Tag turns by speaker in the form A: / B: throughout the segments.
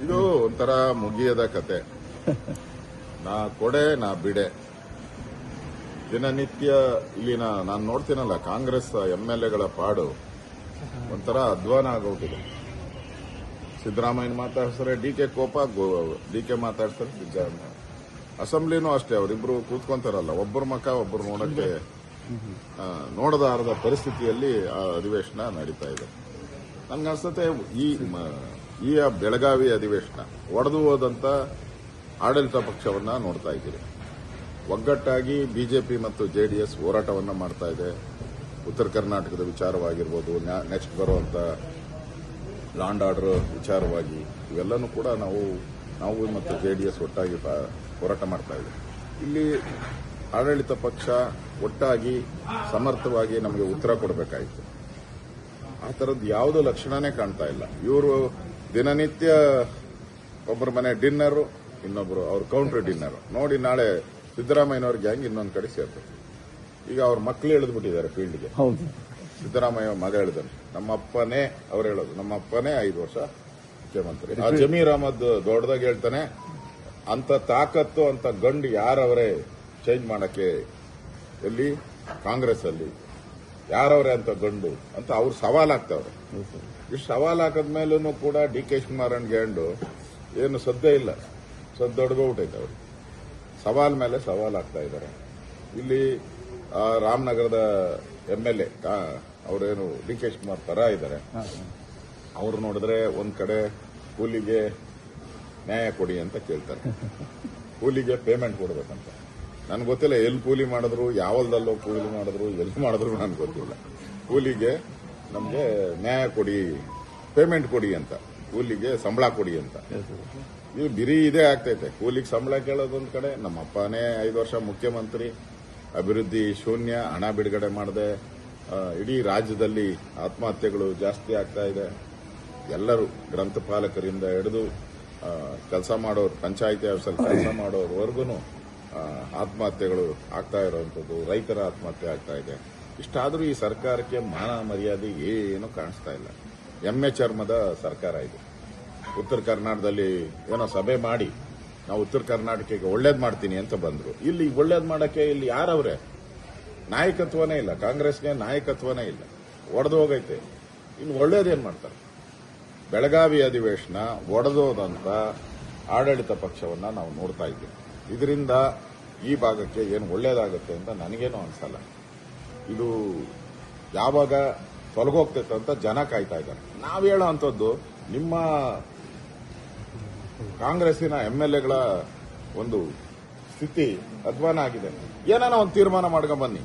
A: ಇದು ಒಂಥರ ಮುಗಿಯದ ಕತೆ. ನಾ ಕೊಡೆ ನಾ ಬಿಡೆ. ದಿನನಿತ್ಯ ಇಲ್ಲಿನ ನಾನು ನೋಡ್ತೀನಲ್ಲ, ಕಾಂಗ್ರೆಸ್ ಎಂಎಲ್ಎಗಳ ಪಾಡು ಒಂಥರ ಅಧ್ವಾನ ಆಗೋಗಿದೆ. ಸಿದ್ದರಾಮಯ್ಯ ಮಾತಾಡ್ತಾರೆ, ಡಿಕೆ ಕೋಪ, ಡಿಕೆ ಮಾತಾಡ್ತಾರೆ ಸಿದ್ದರಾಮಯ್ಯ. ಅಸೆಂಬ್ಲಿನೂ ಅಷ್ಟೇ, ಅವರಿಬ್ರು ಕೂತ್ಕೊಂತಾರಲ್ಲ, ಒಬ್ಬರ ಮುಖ ಒಬ್ಬರು ನೋಡಕ್ಕೆ ನೋಡದಾರದ ಪರಿಸ್ಥಿತಿಯಲ್ಲಿ ಆ ಅಧಿವೇಶನ ನಡೀತಾ ಇದೆ. ನನ್ಗನ್ಸುತ್ತೆ ಈ ಬೆಳಗಾವಿ ಅಧಿವೇಶನ ಒಡೆದು ಹೋದಂತ ಆಡಳಿತ ಪಕ್ಷವನ್ನ ನೋಡ್ತಾ ಇದ್ದೀರಿ. ಒಗ್ಗಟ್ಟಾಗಿ ಬಿಜೆಪಿ ಮತ್ತು ಜೆಡಿಎಸ್ ಹೋರಾಟವನ್ನ ಮಾಡ್ತಾ ಇದೆ. ಉತ್ತರ ಕರ್ನಾಟಕದ ವಿಚಾರವಾಗಿರ್ಬೋದು, ನೆಕ್ಸ್ಟ್ ಬರುವಂತ ಲಾಂಡ್ ಆರ್ಡರ್ ವಿಚಾರವಾಗಿ, ಇವೆಲ್ಲನೂ ಕೂಡ ನಾವು ಮತ್ತು ಜೆಡಿಎಸ್ ಒಟ್ಟಾಗಿ ಹೋರಾಟ ಮಾಡ್ತಾ ಇದೆ. ಇಲ್ಲಿ ಆಡಳಿತ ಪಕ್ಷ ಒಟ್ಟಾಗಿ ಸಮರ್ಥವಾಗಿ ನಮಗೆ ಉತ್ತರ ಕೊಡಬೇಕಾಯಿತು. ಆ ಥರದ್ದು ಯಾವುದೋ ಲಕ್ಷಣನೇ ಕಾಣ್ತಾ ಇಲ್ಲ. ಇವರು ದಿನನಿತ್ಯ ಒಬ್ಬರ ಮನೆ ಡಿನ್ನರು, ಇನ್ನೊಬ್ರು ಅವ್ರ ಕೌಂಟರ್ ಡಿನ್ನರ್ ನೋಡಿ. ನಾಳೆ ಸಿದ್ದರಾಮಯ್ಯನವ್ರ ಗ್ಯಾಂಗ್ ಇನ್ನೊಂದು ಕಡೆ ಸೇರ್ತದೆ. ಈಗ ಅವ್ರ ಮಕ್ಕಳು ಇಳಿದ್ಬಿಟ್ಟಿದ್ದಾರೆ ಫೀಲ್ಡ್ಗೆ. ಸಿದ್ದರಾಮಯ್ಯ ಮಗ ಹೇಳಿದಾನೆ, ನಮ್ಮಪ್ಪನೇ ಅವ್ರು ಹೇಳೋದು, ನಮ್ಮಪ್ಪನೇ 5 ವರ್ಷ ಮುಖ್ಯಮಂತ್ರಿ. ಆ ಜಮೀರ್ ಅಹಮದ್ ದೊಡ್ಡದಾಗಿ ಹೇಳ್ತಾನೆ, ಅಂತ ತಾಕತ್ತು ಅಂತ ಗಂಡು ಯಾರವರೇ ಚೇಂಜ್ ಮಾಡಕ್ಕೆ, ಎಲ್ಲಿ ಕಾಂಗ್ರೆಸ್ ಅಲ್ಲಿ ಯಾರವರೇ ಅಂತ ಗಂಡು ಅಂತ ಅವ್ರು ಸವಾಲ್ ಹಾಕ್ತಾವ್ರೆ. ಇಷ್ಟು ಸವಾಲ್ ಹಾಕದ್ಮೇಲೂ ಕೂಡ ಡಿ ಕೆ ಶಿವಕುಮಾರನ್ ಗಂಡು ಏನು ಸದ್ದೇ ಇಲ್ಲ, ಸದ್ದೊಡ್ಗೋಗ್ಬಿಟ್ಟೈತೆ ಅವ್ರು. ಸವಾಲ್ ಮೇಲೆ ಸವಾಲ್ ಆಗ್ತಾ ಇದ್ದಾರೆ. ಇಲ್ಲಿ ರಾಮನಗರದ ಎಂಎಲ್ಎ ಅವರೇನು ಡಿ ಕೆ ಶಿವಕುಮಾರ್ ಪರ ಇದ್ದಾರೆ. ಅವ್ರು ನೋಡಿದ್ರೆ ಒಂದ್ ಕಡೆ ಕೂಲಿಗೆ ನ್ಯಾಯ ಕೊಡಿ ಅಂತ ಕೇಳ್ತಾರೆ. ಕೂಲಿಗೆ ಪೇಮೆಂಟ್ ಕೊಡಬೇಕಂತ. ನನ್ಗೆ ಗೊತ್ತಿಲ್ಲ ಎಲ್ಲಿ ಕೂಲಿ ಮಾಡಿದ್ರು, ಯಾವಲ್ದಲ್ಲೋ ಕೂಲಿ ಮಾಡಿದ್ರು, ಎಲ್ಲಿ ಮಾಡಿದ್ರು ನನ್ಗೆ ಗೊತ್ತಿಲ್ಲ. ಕೂಲಿಗೆ ನಮ್ಗೆ ನ್ಯಾಯ ಕೊಡಿ, ಪೇಮೆಂಟ್ ಕೊಡಿ ಅಂತ, ಕೂಲಿಗೆ ಸಂಬಳ ಕೊಡಿ ಅಂತ. ಇದು ಬಿರಿ ಇದೇ ಆಗ್ತೈತೆ. ಕೂಲಿಗೆ ಸಂಬಳ ಕೇಳೋದೊಂದ್ ಕಡೆ, ನಮ್ಮಪ್ಪನೇ 5 ವರ್ಷ ಮುಖ್ಯಮಂತ್ರಿ, ಅಭಿವೃದ್ಧಿ ಶೂನ್ಯ, ಹಣ ಬಿಡುಗಡೆ ಮಾಡದೆ ಇಡೀ ರಾಜ್ಯದಲ್ಲಿ ಆತ್ಮಹತ್ಯೆಗಳು ಜಾಸ್ತಿ ಆಗ್ತಾ ಇದೆ. ಎಲ್ಲರೂ ಗ್ರಂಥಪಾಲಕರಿಂದ ಹಿಡಿದು ಕೆಲಸ ಮಾಡೋರು, ಪಂಚಾಯಿತಿ ಆಫೀಸಲ್ಲಿ ಕೆಲಸ ಮಾಡೋರ್ವರೆಗೂ ಆತ್ಮಹತ್ಯೆಗಳು ಆಗ್ತಾ ಇರುವಂಥದ್ದು, ರೈತರ ಆತ್ಮಹತ್ಯೆ ಆಗ್ತಾ ಇದೆ. ಇಷ್ಟಾದರೂ ಈ ಸರ್ಕಾರಕ್ಕೆ ಮಾನ ಮರ್ಯಾದೆ ಏನು ಕಾಣಿಸ್ತಾ ಇಲ್ಲ. ಎಮ್ಮೆ ಚರ್ಮದ ಸರ್ಕಾರ ಇದು. ಉತ್ತರ ಕರ್ನಾಟಕದಲ್ಲಿ ಏನೋ ಸಭೆ ಮಾಡಿ ನಾವು ಉತ್ತರ ಕರ್ನಾಟಕಕ್ಕೆ ಒಳ್ಳೇದ್ ಮಾಡ್ತೀನಿ ಅಂತ ಬಂದ್ರು. ಇಲ್ಲಿ ಒಳ್ಳೇದ್ ಮಾಡಕ್ಕೆ ಇಲ್ಲಿ ಯಾರವ್ರೆ? ನಾಯಕತ್ವನೇ ಇಲ್ಲ. ಕಾಂಗ್ರೆಸ್ಗೆ ನಾಯಕತ್ವನೇ ಇಲ್ಲ. ಒಡೆದು ಹೋಗೈತೆ. ಇನ್ನು ಒಳ್ಳೇದೇನ್ ಮಾಡ್ತಾರೆ? ಬೆಳಗಾವಿ ಅಧಿವೇಶನ ಒಡೆದೋದಂತ ಆಡಳಿತ ಪಕ್ಷವನ್ನ ನಾವು ನೋಡ್ತಾ ಇದ್ದೀವಿ. ಇದರಿಂದ ಈ ಭಾಗಕ್ಕೆ ಏನು ಒಳ್ಳೇದಾಗುತ್ತೆ ಅಂತ ನನಗೇನು ಅನ್ಸಲ್ಲ. ಇದು ಯಾವಾಗ ತೊಲಗೋಗ್ತೈತೆ ಅಂತ ಜನ ಕಾಯ್ತಾ ಇದ್ದಾರೆ. ನಾವ್ ಹೇಳೋ ಅಂಥದ್ದು, ನಿಮ್ಮ ಕಾಂಗ್ರೆಸ್ಸಿನ ಎಂಎಲ್ಎಗಳ ಒಂದು ಸ್ಥಿತಿ ಅಧ್ವಾನ ಆಗಿದೆ. ಏನಾನ ಒಂದು ತೀರ್ಮಾನ ಮಾಡ್ಕೊಂಡ್ ಬನ್ನಿ,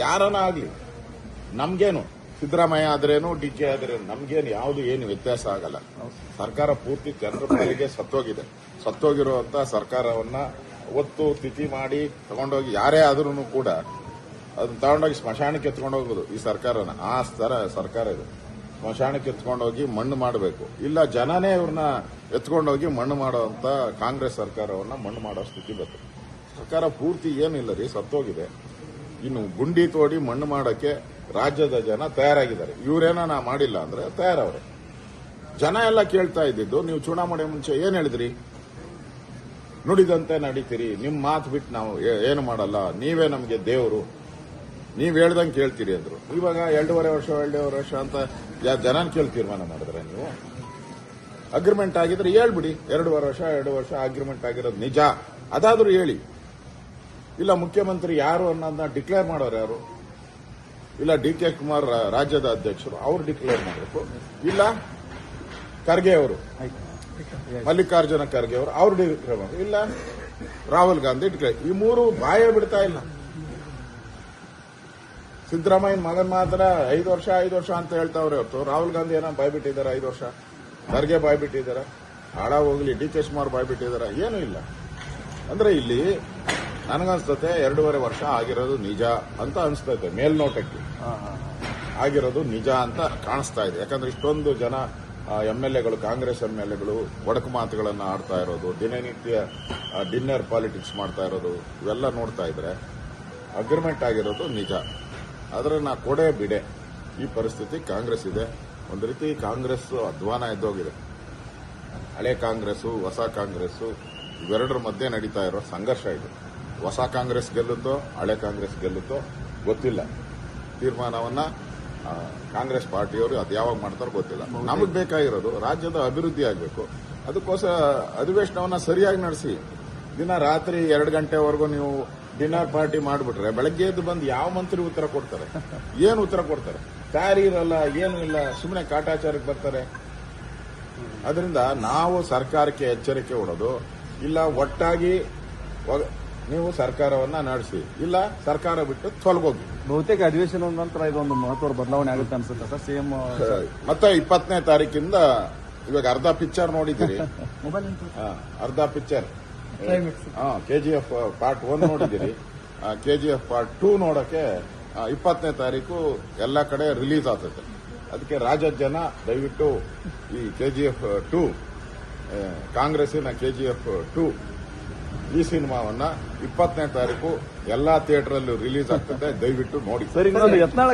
A: ಯಾರನ ಆಗ್ಲಿ. ನಮ್ಗೇನು ಸಿದ್ದರಾಮಯ್ಯ ಆದ್ರೇನು, ಡಿ ಕೆ ಆದ್ರೇನು, ನಮ್ಗೇನು ಯಾವುದು ಏನು ವ್ಯತ್ಯಾಸ ಆಗಲ್ಲ. ಸರ್ಕಾರ ಪೂರ್ತಿ ಜನರ ಪಾಲಿಗೆ ಸತ್ತೋಗಿದೆ. ಸತ್ತೋಗಿರುವಂತ ಸರ್ಕಾರವನ್ನ ಒತ್ತು ತಿಥಿ ಮಾಡಿ ತಗೊಂಡೋಗಿ, ಯಾರೇ ಆದ್ರೂ ಕೂಡ ಅದನ್ನ ತಗೊಂಡೋಗಿ ಸ್ಮಶಾನಕ್ಕೆ ಎತ್ಕೊಂಡು ಹೋಗೋದು ಈ ಸರ್ಕಾರನ. ಆ ತರ ಸರ್ಕಾರ ಇದು. ಸ್ಮಶಾನಕ್ಕೆ ಎತ್ಕೊಂಡೋಗಿ ಮಣ್ಣು ಮಾಡಬೇಕು. ಇಲ್ಲ ಜನನೇ ಇವ್ರನ್ನ ಎತ್ಕೊಂಡೋಗಿ ಮಣ್ಣು ಮಾಡುವಂತ ಕಾಂಗ್ರೆಸ್ ಸರ್ಕಾರವನ್ನ ಮಣ್ಣು ಮಾಡೋ ಸ್ಥಿತಿ ಬಂತು. ಸರ್ಕಾರ ಪೂರ್ತಿ ಏನಿಲ್ಲ ರೀ, ಸತ್ತೋಗಿದೆ. ಇನ್ನು ಗುಂಡಿ ತೋಡಿ ಮಣ್ಣು ಮಾಡಕ್ಕೆ ರಾಜ್ಯದ ಜನ ತಯಾರಾಗಿದ್ದಾರೆ. ಇವರೇನ ನಾ ಮಾಡಿಲ್ಲ ಅಂದ್ರೆ ತಯಾರವ್ರೆ. ಜನ ಎಲ್ಲ ಕೇಳ್ತಾ ಇದ್ದಿದ್ದು, ನೀವು ಚುನಾವಣೆ ಮುಂಚೆ ಏನ್ ಹೇಳಿದ್ರಿ? ನುಡಿದಂತೆ ನಡೀತೀರಿ, ನಿಮ್ ಮಾತು ಬಿಟ್ಟು ನಾವು ಏನು ಮಾಡಲ್ಲ, ನೀವೇ ನಮ್ಗೆ ದೇವರು, ನೀವ್ ಹೇಳ್ದಂಗೆ ಕೇಳ್ತೀರಿ ಅಂದ್ರು. ಇವಾಗ 2.5 ವರ್ಷ ಅಂತ ಜನನ ಕೇಳಿ ತೀರ್ಮಾನ ಮಾಡಿದ್ರೆ ನೀವು? ಅಗ್ರಿಮೆಂಟ್ ಆಗಿದ್ರೆ ಹೇಳ್ಬಿಡಿ, 2 ವರ್ಷ ಅಗ್ರಿಮೆಂಟ್ ಆಗಿರೋದು ನಿಜ, ಅದಾದ್ರೂ ಹೇಳಿ. ಇಲ್ಲ ಮುಖ್ಯಮಂತ್ರಿ ಯಾರು ಅನ್ನೋದನ್ನ ಡಿಕ್ಲೇರ್ ಮಾಡೋರು ಯಾರು? ಇಲ್ಲ ಡಿ ಕೆ ಕುಮಾರ್ ರಾಜ್ಯದ ಅಧ್ಯಕ್ಷರು, ಅವ್ರು ಡಿಕ್ಲೇರ್ ಮಾಡಬೇಕು. ಇಲ್ಲ ಖರ್ಗೆ ಅವರು, ಮಲ್ಲಿಕಾರ್ಜುನ ಖರ್ಗೆ ಅವರು, ಅವ್ರು ಡಿಕ್ಲೇರ್ ಮಾಡಬೇಕು. ಇಲ್ಲ ರಾಹುಲ್ ಗಾಂಧಿ ಡಿಕ್ಲೇರ್. ಈ ಮೂರು ಬಾಯ ಬಿಡ್ತಾ ಇಲ್ಲ. ಸಿದ್ದರಾಮಯ್ಯನ ಮಗನ್ ಮಾತ್ರ 5 ವರ್ಷ ಅಂತ ಹೇಳ್ತಾವ್ರೆ ಹೊರತು ರಾಹುಲ್ ಗಾಂಧಿ ಏನೋ ಬಾಯ್ಬಿಟ್ಟಿದ್ದಾರೆ 5 ವರ್ಷ, ಖರ್ಗೆ ಬಾಯ್ಬಿಟ್ಟಿದ್ದಾರೆ, ಹಾಳ ಹೋಗ್ಲಿ ಡಿ ಕೆ ಶಿವಕುಮಾರ್ ಬಾಯ್ಬಿಟ್ಟಿದ್ದಾರೆ, ಏನೂ ಇಲ್ಲ. ಅಂದ್ರೆ ಇಲ್ಲಿ ನನಗನ್ಸ್ತತೆ 2.5 ವರ್ಷ ಆಗಿರೋದು ನಿಜ ಅಂತ ಅನ್ಸ್ತೈತೆ. ಮೇಲ್ನೋಟಕ್ಕೆ ಆಗಿರೋದು ನಿಜ ಅಂತ ಕಾಣಿಸ್ತಾ ಇದೆ. ಯಾಕಂದ್ರೆ ಇಷ್ಟೊಂದು ಜನ ಎಂಎಲ್ಎಗಳು, ಕಾಂಗ್ರೆಸ್ ಎಂಎಲ್ಎಗಳು ಒಡಕು ಮಾತುಗಳನ್ನು ಆಡ್ತಾ ಇರೋದು, ದಿನನಿತ್ಯ ಡಿನ್ನರ್ ಪಾಲಿಟಿಕ್ಸ್ ಮಾಡ್ತಾ ಇರೋದು, ಇವೆಲ್ಲ ನೋಡ್ತಾ ಇದ್ರೆ ಅಗ್ರಿಮೆಂಟ್ ಆಗಿರೋದು ನಿಜ. ಆದ್ರೆ ನಾ ಕೊಡೆ ಬಿಡೆ ಈ ಪರಿಸ್ಥಿತಿ ಕಾಂಗ್ರೆಸ್ ಇದೆ. ಒಂದು ರೀತಿ ಕಾಂಗ್ರೆಸ್ ಅಧ್ವಾನ ಎದ್ದೋಗಿದೆ. ಹಳೆ ಕಾಂಗ್ರೆಸ್ಸು ಹೊಸ ಕಾಂಗ್ರೆಸ್ಸು ಇವೆರಡರ ಮಧ್ಯೆ ನಡೀತಾ ಇರೋ ಸಂಘರ್ಷ ಇದು. ಹೊಸ ಕಾಂಗ್ರೆಸ್ ಗೆಲ್ಲುತ್ತೋ ಹಳೆ ಕಾಂಗ್ರೆಸ್ ಗೆಲ್ಲುತ್ತೋ ಗೊತ್ತಿಲ್ಲ. ತೀರ್ಮಾನವನ್ನ ಕಾಂಗ್ರೆಸ್ ಪಾರ್ಟಿಯವರು ಅದು ಯಾವಾಗ ಮಾಡ್ತಾರೋ ಗೊತ್ತಿಲ್ಲ. ನಮಗೆ ಬೇಕಾಗಿರೋದು ರಾಜ್ಯದ ಅಭಿವೃದ್ಧಿ ಆಗಬೇಕು. ಅದಕ್ಕೋಸ್ಕರ ಅಧಿವೇಶನವನ್ನ ಸರಿಯಾಗಿ ನಡೆಸಿ. ದಿನ ರಾತ್ರಿ 2 ಗಂಟೆವರೆಗೂ ನೀವು ಡಿನ್ನರ್ ಪಾರ್ಟಿ ಮಾಡಿಬಿಟ್ರೆ ಬೆಳಗ್ಗೆ ಎದ್ದು ಬಂದು ಯಾವ ಮಂತ್ರಿ ಉತ್ತರ ಕೊಡ್ತಾರೆ? ಏನು ಉತ್ತರ ಕೊಡ್ತಾರೆ? ದಾರಿ ಇರಲ್ಲ, ಏನು ಇಲ್ಲ, ಸುಮ್ಮನೆ ಕಾಟಾಚಾರಕ್ಕೆ ಬರ್ತಾರೆ. ಅದರಿಂದ ನಾವು ಸರ್ಕಾರಕ್ಕೆ ಎಚ್ಚರಿಕೆ ಕೊಡೋದು, ಇಲ್ಲ ಒಟ್ಟಾಗಿ ನೀವು ಸರ್ಕಾರವನ್ನ ನಡೆಸಿ, ಇಲ್ಲ ಸರ್ಕಾರ ಬಿಟ್ಟು ತೊಲಗೋಗಿ.
B: ಬಹುತೇಕ ಅಧಿವೇಶನದ ನಂತರ ಇದೊಂದು ಮಹತ್ವದ ಬದಲಾವಣೆ ಆಗುತ್ತೆ ಅನ್ಸುತ್ತೆ ಸರ್. ಸಿಎಂ
A: ಮತ್ತೆ 20ನೇ ತಾರೀಕಿಂದ ಇವಾಗ ಅರ್ಧ ಪಿಕ್ಚರ್ ನೋಡಿದ್ದೀರಿ, ಅರ್ಧ ಪಿಕ್ಚರ್ KGF ಪಾರ್ಟ್ 1 ನೋಡಿದ್ದೀರಿ. KGF ಪಾರ್ಟ್ 2 ನೋಡಕ್ಕೆ 20ನೇ ತಾರೀಕು ಎಲ್ಲ ಕಡೆ ರಿಲೀಸ್ ಆಗ್ತದೆ. ಅದಕ್ಕೆ ರಾಜ್ಯದ ಜನ ದಯವಿಟ್ಟು ಈ KGF 2 ಕಾಂಗ್ರೆಸ್ಸಿನ KGF 2 ಈ ಸಿನಿಮಾವನ್ನ 20ನೇ ತಾರೀಕು ಎಲ್ಲಾ ಥಿಯೇಟರ್ ಅಲ್ಲೂ ರಿಲೀಸ್ ಆಗ್ತದೆ. ದಯವಿಟ್ಟು ನೋಡಿ.
B: ಸರ್, ಇನ್ನೊಂದು ಯತ್ನಾಳ